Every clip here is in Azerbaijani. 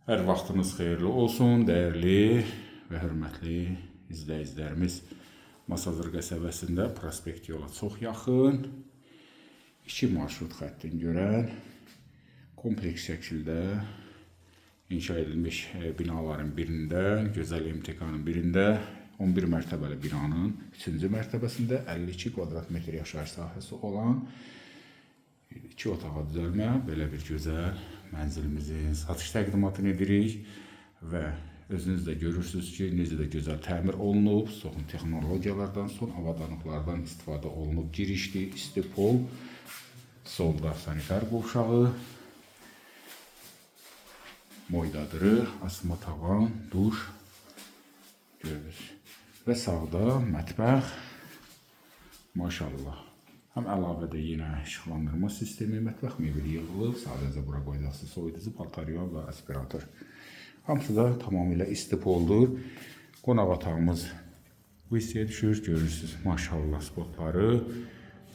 Hər vaxtınız xeyirli olsun, dəyərli və hörmətli izləyicilərimiz. Masazır qəsəbəsində prospekt yola çox yaxın 2 marşrut xəttini görən kompleks şəkildə inşa edilmiş binaların birində, gözəl MTK-nın birində 11 mərtəbəli binanın 3-cü mərtəbəsində 52 kvadrat metr yaşayış sahəsi olan 2 otağa düzəlmə belə bir gözəl mənzilimizin satış təqdimatını edirik və özünüz də görürsünüz ki, necə də gözəl təmir olunub, son texnologiyalardan, son avadanlıqlardan istifadə olunub. Girişli, isti pol, solda sanitar qovşağı, moydadırı, asma tavan, duş görürüz və sağda mətbəx, maşallah. Həm əlavədə yenə işıqlandırma sistemi, mətbəx mebeli yığılıb, sadəcə bura qoyacaqsınız soyuducu, batarya və aspirator. Hamısı da tamamilə isti poldur. Qonaq otağımız bu hissəyə düşür, görürsünüz. Maşallah spotları,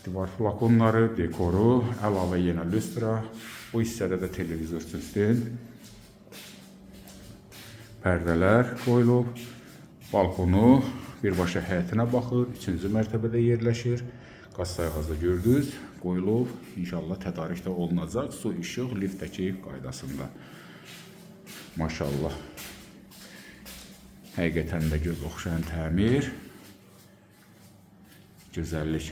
divar flakonları, dekoru, əlavə yenə lüstra. Bu hissədə də televizor sistem, pərdələr qoyulub, balkonu birbaşa həyətinə baxır, 3-cü mərtəbədə yerləşir. Qaz sayğacda gördünüz, qoyulub, inşallah tədarükdə olunacaq, su, işıq, liftdəki qaydasında. Maşallah. Həqiqətən də göz oxşayan təmir, gözəllik.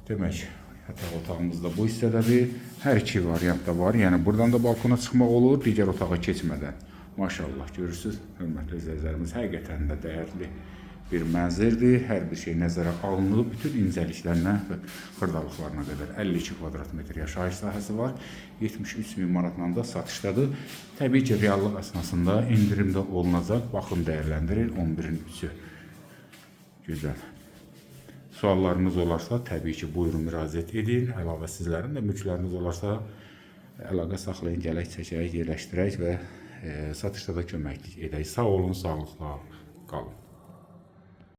Demək, yataq otağımız da bu hissədədir. Hər iki variant da var, yəni buradan da balkona çıxmaq olur, digər otağa keçmədən. Maşallah, görürsünüz, hörmətli izləyicilərimiz, həqiqətən də dəyərli bir mənzildir. Hər bir şey nəzərə alınıb, bütün incəliklərinə və xırdalıqlarına qədər 52 kvadrat metr yaşayış sahəsi var. 73.000 manatla da satışdadır. Təbii ki, reallıq əsnasında indirimdə olunacaq. Baxın, dəyərləndirin, 11-in 3-ü. Gözəl. Suallarınız olarsa, təbii ki, buyurun müraciət edin. Əlavə sizlərin də mülkləriniz olarsa, əlaqə saxlayın, gələk, çəkək, yerləşdirək və satışda da köməklik edək. Sağ olun, sağlıqla qalın.